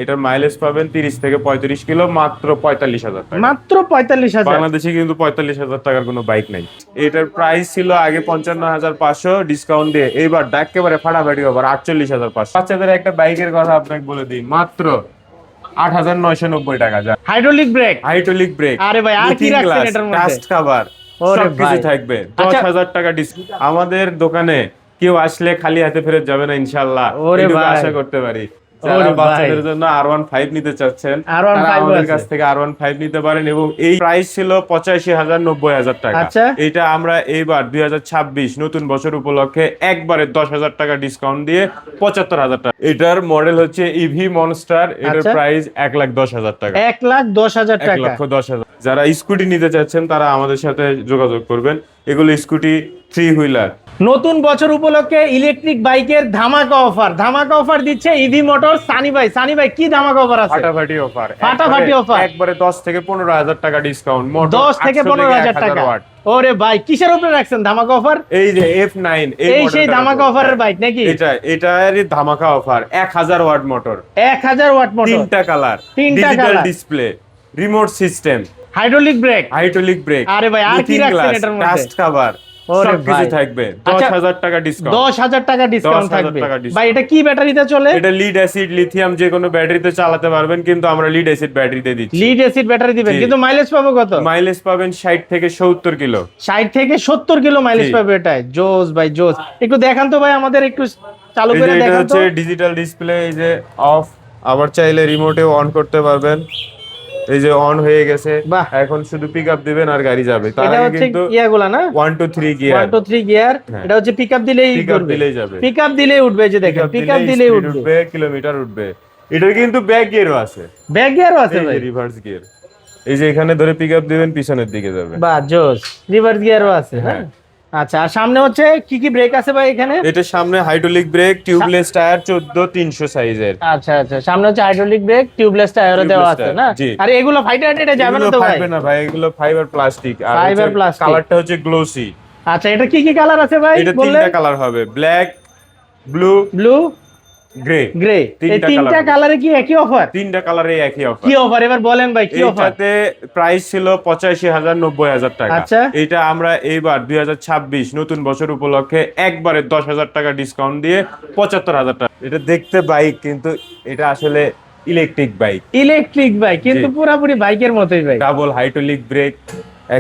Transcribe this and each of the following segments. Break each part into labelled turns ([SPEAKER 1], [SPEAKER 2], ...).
[SPEAKER 1] এটার মাইলেজ পাবেন 30 থেকে 35 কিলো, মাত্র 45,000 টাকা।
[SPEAKER 2] মাত্র 45,000?
[SPEAKER 1] বাংলাদেশে কিন্তু 45,000 টাকার কোনো বাইক নাই। এটার প্রাইস ছিল আগে 55,500, ডিসকাউন্ট দিয়ে এইবার একেবারে ফাটাফাটি ওভার 48,500। বাচ্চাদের একটা বাইকের কথা আপনাকে বলে দিই, মাত্র 8,990 টাকা। যা
[SPEAKER 2] হাইড্রোলিক ব্রেক?
[SPEAKER 1] হাইড্রোলিক ব্রেক,
[SPEAKER 2] আরে ভাই, আর কি রাখছেন এটার মধ্যে?
[SPEAKER 1] ডাস্ট কভার,
[SPEAKER 2] ওরে
[SPEAKER 1] সবকিছু
[SPEAKER 2] ভাই।
[SPEAKER 1] থাকবে।
[SPEAKER 2] আচ্ছা।
[SPEAKER 1] 10,000 টাকা ডিসকাউন্ট। আমাদের দোকানে কেউ আসলে খালি হাতে ফেরত যাবে না ইনশাআল্লাহ,
[SPEAKER 2] ওরে
[SPEAKER 1] এটুকু
[SPEAKER 2] ভাই।
[SPEAKER 1] আশা করতে পারি।
[SPEAKER 2] ওরে
[SPEAKER 1] যারা
[SPEAKER 2] ভাই।
[SPEAKER 1] বাচ্চাদের জন্য R15 নিতে চাচ্ছেন,
[SPEAKER 2] R15
[SPEAKER 1] তারা আমাদের
[SPEAKER 2] আছে।
[SPEAKER 1] কাছ থেকে R15 নিতে পারেন। এবং এই প্রাইস ছিল 85,000 90,000 টাকা।
[SPEAKER 2] আচ্ছা।
[SPEAKER 1] এটা আমরা এইবার 2026 নতুন বছর উপলক্ষে একবারে 10,000 টাকা ডিসকাউন্ট দিয়ে 75,000 টাকা। এটার মডেল হচ্ছে ইভি মনস্টার। এটার
[SPEAKER 2] আচ্ছা।
[SPEAKER 1] প্রাইস 1,10,000 টাকা।
[SPEAKER 2] 1,10,000 টাকা।
[SPEAKER 1] 1,10,000। যারা স্কুটি নিতে চাচ্ছেন তারা আমাদের সাথে যোগাযোগ করবেন। এগুলো স্কুটি 3 হুইলার।
[SPEAKER 2] নতুন বছর উপলক্ষে ইলেকট্রিক বাইকের ধামাকা অফার, ধামাকা অফার দিচ্ছে ইভি মোটরস। সানি ভাই, সানি ভাই কি ধামাকা অফার আছে?
[SPEAKER 1] ফাটাফাটি অফার,
[SPEAKER 2] ফাটাফাটি অফার।
[SPEAKER 1] একবারে 10 থেকে 15,000 টাকা ডিসকাউন্ট।
[SPEAKER 2] 10 থেকে 15,000 টাকা। ওরে ভাই, কিসের উপরে রাখছেন ধামাকা অফার?
[SPEAKER 1] এই যে F9,
[SPEAKER 2] এই সেই ধামাকা অফারের বাইক নাকি?
[SPEAKER 1] এটারই ধামাকা offer. 1000 watt motor,
[SPEAKER 2] 1000 watt motor,
[SPEAKER 1] তিনটা কালার,
[SPEAKER 2] তিনটা
[SPEAKER 1] digital
[SPEAKER 2] colour,
[SPEAKER 1] display, remote system,
[SPEAKER 2] hydraulic brake.
[SPEAKER 1] Hydraulic brake.
[SPEAKER 2] আরে ভাই, আর কি রাখছেন এটার মধ্যে?
[SPEAKER 1] ডাস্ট কভার,
[SPEAKER 2] ওরে
[SPEAKER 1] সবকিছু
[SPEAKER 2] ভাই।
[SPEAKER 1] থাকবে।
[SPEAKER 2] আচ্ছা,
[SPEAKER 1] 10,000 টাকা ডিসকাউন্ট।
[SPEAKER 2] 10,000 টাকা ডিসকাউন্ট
[SPEAKER 1] 10,000
[SPEAKER 2] থাকবে।
[SPEAKER 1] টাকা discount।
[SPEAKER 2] ভাই এটা কি ব্যাটারিতে চলে?
[SPEAKER 1] এটা লিড অ্যাসিড লিথিয়াম, যে কোনো ব্যাটারিতে চালাতে পারবেন, কিন্তু আমরা লিড অ্যাসিড ব্যাটারিতে দিচ্ছি।
[SPEAKER 2] লিড অ্যাসিড ব্যাটারি দিবেন,
[SPEAKER 1] জি।
[SPEAKER 2] কিন্তু মাইলেজ পাবো কত?
[SPEAKER 1] মাইলেজ পাবেন 60 থেকে 70 কিলো।
[SPEAKER 2] 60 থেকে 70 কিলো মাইলেজ
[SPEAKER 1] জি।
[SPEAKER 2] পাবে এটাই। জোস ভাই জোস। একটু দেখান তো ভাই, আমাদের একটু চালু
[SPEAKER 1] এই
[SPEAKER 2] করে
[SPEAKER 1] যে এটা
[SPEAKER 2] দেখান তো।
[SPEAKER 1] হচ্ছে ডিজিটাল ডিসপ্লে। এই যে অফ, আবার চাইলে রিমোটেও অন করতে পারবেন। এই যে অন হয়ে গেছে।
[SPEAKER 2] বাহ।
[SPEAKER 1] এখন শুধু পিক আপ দিবেন আর গাড়ি যাবে। তার
[SPEAKER 2] এটা
[SPEAKER 1] আগে
[SPEAKER 2] হচ্ছে
[SPEAKER 1] কিন্তু
[SPEAKER 2] ইয়াগুলা না?
[SPEAKER 1] 1 2 3 গিয়ার।
[SPEAKER 2] 1 2 3 গিয়ার।
[SPEAKER 1] হ্যাঁ।
[SPEAKER 2] এটা হচ্ছে পিকআপ দিলেই
[SPEAKER 1] Pick up
[SPEAKER 2] উঠবে।
[SPEAKER 1] দিলেই যাবে।
[SPEAKER 2] পিকআপ দিলেই উঠবে, এই যে দেখেন পিকআপ দিলেই
[SPEAKER 1] speed
[SPEAKER 2] উঠবে।
[SPEAKER 1] উঠবে, কিলোমিটার উঠবে। এটার কিন্তু ব্যাক গিয়ারও আছে।
[SPEAKER 2] ব্যাক গিয়ারও আছে
[SPEAKER 1] এই
[SPEAKER 2] ভাই?
[SPEAKER 1] যে রিভার্স গিয়ার। এই যে এখানে ধরে পিক আপ দিবেন, পিছনের দিকে যাবে।
[SPEAKER 2] বাহ জোস। রিভার্স গিয়ারও আছে। হ্যাঁ।
[SPEAKER 1] হ্যাঁ।
[SPEAKER 2] আচ্ছা, আর সামনে হচ্ছে কি কি ব্রেক আছে ভাই এখানে?
[SPEAKER 1] এটার সামনে হাইড্রোলিক ব্রেক, টিউবলেস টায়ার 14 300 সাইজের।
[SPEAKER 2] আচ্ছা আচ্ছা, সামনে হচ্ছে হাইড্রোলিক ব্রেক, টিউবলেস টায়ারও দেওয়া আছে না?
[SPEAKER 1] জি।
[SPEAKER 2] আর এগুলো ফাইটার এটা যাবে না তো ভাই?
[SPEAKER 1] ফাইবার না ভাই, এগুলো ফাইবার প্লাস্টিক। আর
[SPEAKER 2] Fiber plastic।
[SPEAKER 1] কালারটা হচ্ছে গ্লোসি।
[SPEAKER 2] আচ্ছা, এটা কি কি কালার আছে ভাই
[SPEAKER 1] এটা
[SPEAKER 2] বললেন?
[SPEAKER 1] তিনটা কালার হবে, black, blue,
[SPEAKER 2] blue,
[SPEAKER 1] grey.
[SPEAKER 2] Grey. এই তিনটা কালারে কি একই অফার?
[SPEAKER 1] তিনটা কালারে একই অফার।
[SPEAKER 2] কি অফার এবার বলেন ভাই, কি অফার?
[SPEAKER 1] এইটাতে প্রাইস ছিল 85,000 90,000 টাকা।
[SPEAKER 2] আচ্ছা।
[SPEAKER 1] এটা আমরা এইবার 2026 নতুন বছর উপলক্ষে একবারে 10,000 টাকা ডিসকাউন্ট দিয়ে 75,000 টাকা। এটা দেখতে বাইক, কিন্তু এটা আসলে ইলেকট্রিক বাইক।
[SPEAKER 2] ইলেকট্রিক বাইক, কিন্তু
[SPEAKER 1] জি।
[SPEAKER 2] পুরাপুরি বাইকের মতোই ভাই।
[SPEAKER 1] ডাবল হাইড্রোলিক ব্রেক,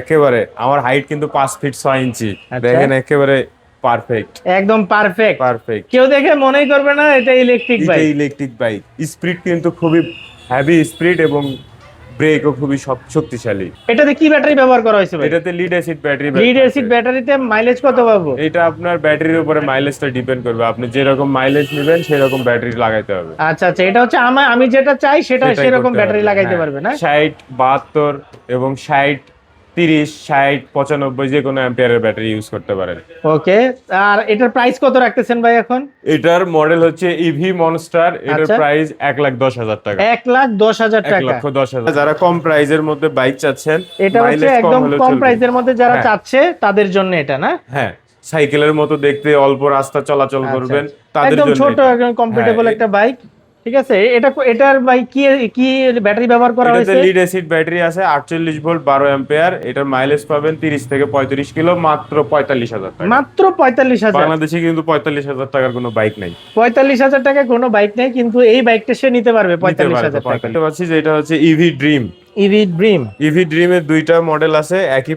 [SPEAKER 1] একেবারে। আমার হাইট কিন্তু 5 ফিট 6 ইঞ্চি।
[SPEAKER 2] আচ্ছা।
[SPEAKER 1] দেখেন একেবারে পারফেক্ট,
[SPEAKER 2] একদম পারফেক্ট।
[SPEAKER 1] পারফেক্ট।
[SPEAKER 2] কেউ দেখে মনেই করবে না এটা ইলেকট্রিক
[SPEAKER 1] এটা
[SPEAKER 2] বাইক।
[SPEAKER 1] Electric bike. স্পিড কিন্তু খুবই হেভি স্পিড, এবং ব্রেকও খুবই শক্তিশালী।
[SPEAKER 2] এটাতে কি ব্যাটারি ব্যবহার করা হয়েছে ভাই?
[SPEAKER 1] এটাতে lead acid battery.
[SPEAKER 2] Lead acid ব্যাটারিতে মাইলেজ কত পাবো?
[SPEAKER 1] এটা আপনার ব্যাটারির উপরে মাইলেজটা ডিপেন্ড করবে। আপনি যেরকম মাইলেজ নেবেন সেরকম ব্যাটারি লাগাইতে হবে।
[SPEAKER 2] আচ্ছা আচ্ছা, এটা হচ্ছে আমি যেটা চাই সেটা
[SPEAKER 1] সেটাই
[SPEAKER 2] সেরকম
[SPEAKER 1] করতে
[SPEAKER 2] ব্যাটারি
[SPEAKER 1] হবে।
[SPEAKER 2] লাগাইতে
[SPEAKER 1] হ্যাঁ।
[SPEAKER 2] পারবে না?
[SPEAKER 1] 60 72 এবং 60 30 60 95 যে কোনো অ্যাম্পিয়ারের ব্যাটারি ইউজ করতে পারেন।
[SPEAKER 2] ওকে। আর এটার প্রাইস কত রাখতেছেন ভাই এখন?
[SPEAKER 1] এটার মডেল হচ্ছে ইভি মনস্টার। এটার
[SPEAKER 2] আচ্ছা।
[SPEAKER 1] প্রাইস 1,10,000 টাকা।
[SPEAKER 2] 1,10,000 টাকা।
[SPEAKER 1] 1,10,000। যারা কম প্রাইজের মধ্যে বাইক চাচ্ছেন,
[SPEAKER 2] এটা হচ্ছে
[SPEAKER 1] mileage
[SPEAKER 2] একদম
[SPEAKER 1] হলেও
[SPEAKER 2] কম
[SPEAKER 1] চলবে।
[SPEAKER 2] প্রাইসের মধ্যে যারা
[SPEAKER 1] হ্যাঁ।
[SPEAKER 2] চাচ্ছে তাদের জন্য এটা না?
[SPEAKER 1] হ্যাঁ, সাইকেলের মতো দেখতে, অল্প রাস্তা চলাচল
[SPEAKER 2] আচ্ছা,
[SPEAKER 1] করবেন,
[SPEAKER 2] আচ্ছা।
[SPEAKER 1] তাদের
[SPEAKER 2] একদম
[SPEAKER 1] জন্য
[SPEAKER 2] ছোট,
[SPEAKER 1] এটা।
[SPEAKER 2] একদম কমফোর্টেবল
[SPEAKER 1] হ্যাঁ,
[SPEAKER 2] একটা বাইক। ঠিক আছে। এটার ভাই কি কি ব্যাটারি ব্যবহার করা
[SPEAKER 1] এটাতে
[SPEAKER 2] হয়েছে?
[SPEAKER 1] লিড অ্যাসিড ব্যাটারি আছে 48 ভোল্ট 12 অ্যাম্পিয়ার। এটার মাইলেজ পাবেন 30 থেকে 35 কিলো, মাত্র 45,000 টাকা।
[SPEAKER 2] মাত্র 45,000?
[SPEAKER 1] বাংলাদেশে কিন্তু 45,000 টাকার কোনো বাইক নাই।
[SPEAKER 2] 45,000 টাকায় কোনো বাইক নেই, কিন্তু এই বাইকটা সে নিতে পারবে
[SPEAKER 1] নিতে পারবে
[SPEAKER 2] 45,000 টাকা।
[SPEAKER 1] দেখতে পাচ্ছি যে এটা হচ্ছে EV dream.
[SPEAKER 2] EV dream.
[SPEAKER 1] EV ড্রিমের দুইটা মডেল আছে, একই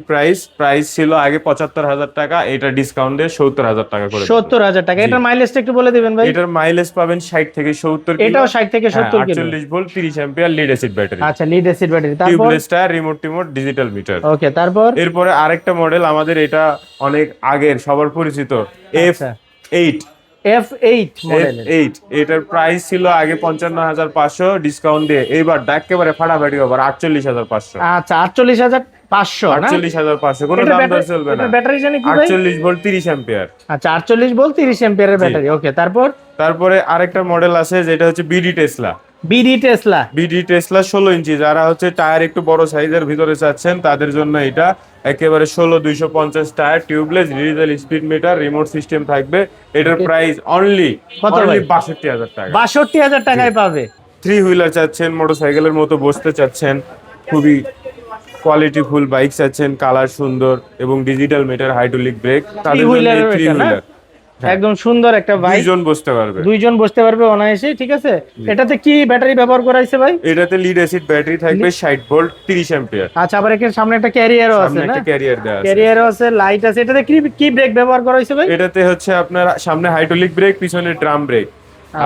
[SPEAKER 1] প্রাইস ছিল আগে 75,000 টাকা, এটা ডিসকাউন্ট দিয়ে 70,000 টাকা করে দিয়েছে।
[SPEAKER 2] 70,000 টাকা।
[SPEAKER 1] জি।
[SPEAKER 2] এটার মাইলেজটা একটু বলে দিবেন ভাই।
[SPEAKER 1] এটার মাইলেজ পাবেন 60 থেকে 70 কিলো।
[SPEAKER 2] এটাও 60 থেকে 70 kilo.
[SPEAKER 1] 48 volt 30 ampere lead acid battery.
[SPEAKER 2] আচ্ছা, লিড অ্যাসিড ব্যাটারি। তারপর?
[SPEAKER 1] Tubeless tyre, remote digital meter.
[SPEAKER 2] Okay, তারপর?
[SPEAKER 1] এরপরে আরেকটা মডেল আমাদের, এটা অনেক আগের, সবার পরিচিত,
[SPEAKER 2] আচ্ছা।
[SPEAKER 1] F8।
[SPEAKER 2] F8 মডেলের।
[SPEAKER 1] F8 এটার প্রাইস ছিল আগে 55,500, ডিসকাউন্ট দিয়ে এইবার একেবারে ফাটাফাটি ওভার 48,500।
[SPEAKER 2] আচ্ছা, 48,500 না?
[SPEAKER 1] 48,500, কোনো
[SPEAKER 2] এটার
[SPEAKER 1] দাম দর
[SPEAKER 2] ব্যাটারি-
[SPEAKER 1] চলবে না।
[SPEAKER 2] এটার ব্যাটারি জানি কি ভাই?
[SPEAKER 1] 48 ভোল্ট 30 অ্যাম্পিয়ার।
[SPEAKER 2] আচ্ছা, 48 ভোল্ট 30 অ্যাম্পিয়ারের ব্যাটারি। ওকে, তারপর?
[SPEAKER 1] তারপরে আরেকটা মডেল আছে যেটা হচ্ছে BD Tesla.
[SPEAKER 2] BD Tesla.
[SPEAKER 1] BD Tesla 16 ইঞ্চি। যারা হচ্ছে টায়ার একটু বড় সাইজের ভিতরে চাচ্ছেন তাদের জন্য এটা একেবারে 250 tyre, tubeless, digital speed metre, remote system থাকবে। এটার প্রাইস অনলি
[SPEAKER 2] কত ভাই?
[SPEAKER 1] 62,000 টাকা।
[SPEAKER 2] 62,000 টাকায় পাবে।
[SPEAKER 1] থ্রি হুইলার চাচ্ছেন, মোটরসাইকেলের মতো বসতে চাচ্ছেন, খুবই কোয়ালিটি ফুল বাইক চাচ্ছেন, কালার সুন্দর এবং ডিজিটাল মিটার হাইড্রোলিক ব্রেক, তাদের জন্য
[SPEAKER 2] হুইলারের
[SPEAKER 1] থ্রি
[SPEAKER 2] এটা না?
[SPEAKER 1] হুইলার
[SPEAKER 2] একদম সুন্দর একটা বাইক,
[SPEAKER 1] দুইজন বসতে পারবে।
[SPEAKER 2] দুইজন বসতে পারবে অনায়াসে, ঠিক আছে। এটাতে কি ব্যাটারি ব্যবহার করা হয়েছে ভাই?
[SPEAKER 1] এটাতে লিড অ্যাসিড ব্যাটারি থাকবে 60 ভোল্ট 30 অ্যাম্পিয়ার।
[SPEAKER 2] আচ্ছা, আবার এখানে সামনে একটা ক্যারিয়ারও আছে
[SPEAKER 1] সামনে
[SPEAKER 2] না?
[SPEAKER 1] একটা ক্যারিয়ার দেওয়া আছে।
[SPEAKER 2] ক্যারিয়ারও আছে, লাইট আছে। এটাতে কি কি ব্রেক ব্যবহার করা হয়েছে ভাই?
[SPEAKER 1] এটাতে হচ্ছে আপনার সামনে হাইড্রোলিক ব্রেক, পিছনে ড্রাম ব্রেক,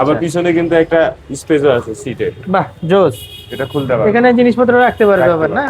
[SPEAKER 1] আবার পিছনে কিন্তু একটা স্পেসও আছে সিটে,
[SPEAKER 2] বাহ জোস।
[SPEAKER 1] এটা খুলতে পারবে।
[SPEAKER 2] এখানে জিনিসপত্র রাখতে পারবে আবার না?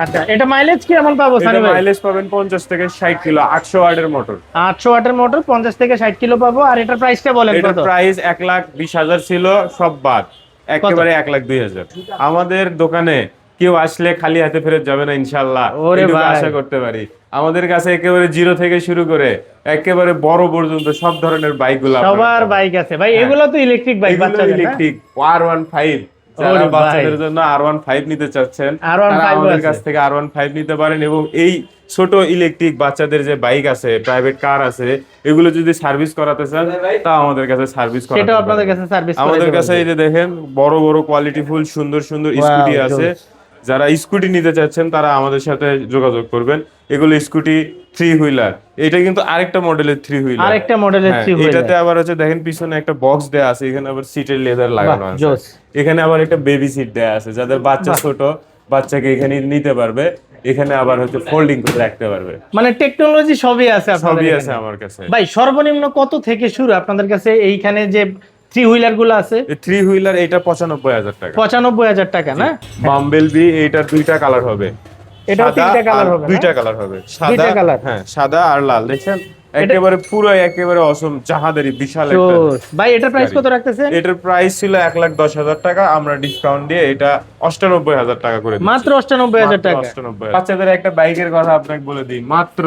[SPEAKER 2] আচ্ছা, এটা মাইলেজ কি এমন পাবো সানি
[SPEAKER 1] এটা
[SPEAKER 2] ভাই?
[SPEAKER 1] মাইলেজ পাবেন 50 থেকে 60 কিলো, 800 ওয়াটের মোটর।
[SPEAKER 2] 800 ওয়াটের মোটর, 50 থেকে 60 কিলো পাবো। আর এটার প্রাইসটা বলেন
[SPEAKER 1] এটার
[SPEAKER 2] কত?
[SPEAKER 1] প্রাইস 1,20,000 ছিল, সব বাদ একেবারে 1,02,000। আমাদের দোকানে কেউ আসলে খালি হাতে ফেরত যাবে না ইনশাআল্লাহ,
[SPEAKER 2] ওরে
[SPEAKER 1] এটুকু
[SPEAKER 2] ভাই।
[SPEAKER 1] আশা করতে পারি। আমাদের কাছে একেবারে জিরো থেকে শুরু করে একেবারে বড় পর্যন্ত সব ধরনের বাইকগুলো
[SPEAKER 2] সবার বাইক আছে ভাই, এগুলো তো ইলেকট্রিক বাইক, বাচ্চাদের না?
[SPEAKER 1] ইলেকট্রিক R15, যারা
[SPEAKER 2] ওরে ভাই।
[SPEAKER 1] বাচ্চাদের জন্য R15 নিতে চাচ্ছেন
[SPEAKER 2] R15
[SPEAKER 1] তারা আমাদের
[SPEAKER 2] আছে।
[SPEAKER 1] কাছ থেকে R15 নিতে পারেন। এবং এই ছোট ইলেকট্রিক বাচ্চাদের যে বাইক আছে, প্রাইভেট কার আছে, এগুলো যদি সার্ভিস করাতে চান তা আমাদের কাছে সার্ভিস করাতে
[SPEAKER 2] সেটাও আপনাদের
[SPEAKER 1] পারবেন।
[SPEAKER 2] কাছে সার্ভিস
[SPEAKER 1] আমাদের কাছে এই যে দেখেন বড় বড় কোয়ালিটি ফুল সুন্দর সুন্দর
[SPEAKER 2] Wow,
[SPEAKER 1] স্কুটি আছে।
[SPEAKER 2] জোস।
[SPEAKER 1] যারা স্কুটি নিতে চাচ্ছেন তারা আমাদের সাথে যোগাযোগ করবেন। এগুলো স্কুটি থ্রি হুইলার, এটা কিন্তু আরেকটা মডেলের থ্রি হুইলার,
[SPEAKER 2] আরেকটা মডেলের থ্রি হুইলার।
[SPEAKER 1] এটাতে আবার হচ্ছে দেখেন পিছনে একটা বক্স দেয়া আছে, এখানে আবার সিটের লেদার লাগানো আছে।
[SPEAKER 2] জোস।
[SPEAKER 1] এখানে আবার একটা বেবি সিট দেয়া আছে, যাদের বাচ্চা ছোট, বাচ্চাকে এখানে নিতে পারবে। এখানে আবার হচ্ছে ফোল্ডিং করে রাখতে পারবে।
[SPEAKER 2] মানে টেকনোলজি সবই আছে আপনাদের
[SPEAKER 1] সবই
[SPEAKER 2] এখানে।
[SPEAKER 1] আছে আমার কাছে।
[SPEAKER 2] ভাই সর্বনিম্ন কত থেকে শুরু আপনাদের কাছে এইখানে যে থ্রি হুইলার গুলো আছে?
[SPEAKER 1] থ্রি হুইলার এটা 95,000 টাকা।
[SPEAKER 2] 95,000 টাকা না?
[SPEAKER 1] বাম্বেল বি, এইটার দুইটা কালার হবে,
[SPEAKER 2] এটাও
[SPEAKER 1] সাদা
[SPEAKER 2] তিনটা কালার
[SPEAKER 1] আর
[SPEAKER 2] হবে না?
[SPEAKER 1] দুইটা কালার হবে, সাদা,
[SPEAKER 2] দুইটা কালার।
[SPEAKER 1] হ্যাঁ সাদা আর লাল। দেখছেন একেবারে পুরো একেবারে অসম জাহাদেরি বিশাল একটা।
[SPEAKER 2] ভাই এটার প্রাইস কত রাখতেছেন?
[SPEAKER 1] এটার প্রাইস ছিল 1,10,000 টাকা, আমরা ডিসকাউন্ট দিয়ে এটা 98,000 টাকা করে দিচ্ছি।
[SPEAKER 2] মাত্র 98,000 টাকা।
[SPEAKER 1] 98,000। বাচ্চাদের একটা বাইকের কথা আপনাকে বলে দিই, মাত্র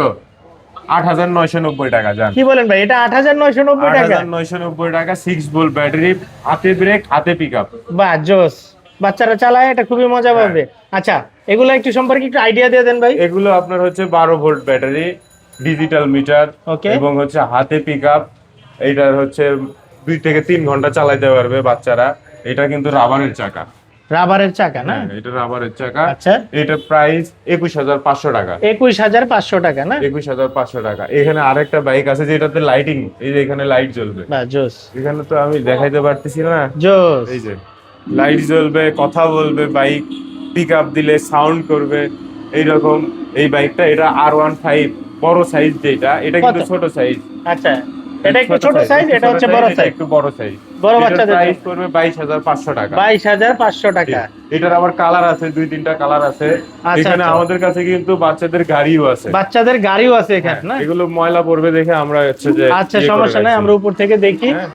[SPEAKER 1] 8,990 টাকা। জান
[SPEAKER 2] কি বলেন ভাই, এটা 8,990 টাকা?
[SPEAKER 1] 8,990 টাকা, 6 ভোল্ট ব্যাটারি, হাতে ব্রেক হাতে পিকআপ।
[SPEAKER 2] বাহ জোস। বাচ্চারা চালায়, এটা খুবই মজা পাবে। আচ্ছা, এগুলো একটু সম্পর্কে একটু আইডিয়া দিয়ে দেন ভাই।
[SPEAKER 1] এগুলো আপনার হচ্ছে 12 volt battery, digital meter,
[SPEAKER 2] Okay.
[SPEAKER 1] এবং হচ্ছে হাতে পিকআপ। এইটার হচ্ছে 2 থেকে 3 ঘন্টা চালাতে পারবে বাচ্চারা। এটা কিন্তু রাবারের চাকা।
[SPEAKER 2] রাবারের চাকা না?
[SPEAKER 1] হ্যাঁ, এটা রাবারের চাকা।
[SPEAKER 2] আচ্ছা।
[SPEAKER 1] এটা প্রাইস 21,500 টাকা।
[SPEAKER 2] 21,500 টাকা না?
[SPEAKER 1] 21,500 টাকা। এখানে আরেকটা বাইক আছে যেটাতে লাইটিং, এই যে এখানে লাইট জ্বলবে।
[SPEAKER 2] বাহ জোস।
[SPEAKER 1] এখানে তো আমি দেখাইতে পারতেছি না,
[SPEAKER 2] জোস।
[SPEAKER 1] এই যে লাইট জ্বলবে, কথা বলবে বাইক, পিকআপ দিলে সাউন্ড করবে এইরকম। এই বাইকটা এটা R15 বড় সাইজ, যেটা এটা কিন্তু
[SPEAKER 2] কত?
[SPEAKER 1] ছোট সাইজ।
[SPEAKER 2] আচ্ছা, এটা একটু ছোট সাইজ, এটা হচ্ছে বড় সাইজ।
[SPEAKER 1] একটু বড় সাইজ।
[SPEAKER 2] বড় বাচ্চাদের
[SPEAKER 1] প্রাইস পড়বে 22,500 টাকা।
[SPEAKER 2] 22,500 টাকা।
[SPEAKER 1] এটার আবার কালার আছে, 2-3টা কালার আছে।
[SPEAKER 2] আচ্ছা,
[SPEAKER 1] এখানে
[SPEAKER 2] আচ্ছা।
[SPEAKER 1] আমাদের কাছে কিন্তু বাচ্চাদের গাড়িও আছে।
[SPEAKER 2] বাচ্চাদের গাড়িও আছে এখানে না?
[SPEAKER 1] এগুলো ময়লা পড়বে দেখে আমরা হচ্ছে যে
[SPEAKER 2] আচ্ছা,
[SPEAKER 1] ইয়ে করে
[SPEAKER 2] সমস্যা নাই,
[SPEAKER 1] রাখছি।
[SPEAKER 2] আমরা উপর থেকে দেখি।
[SPEAKER 1] হ্যাঁ।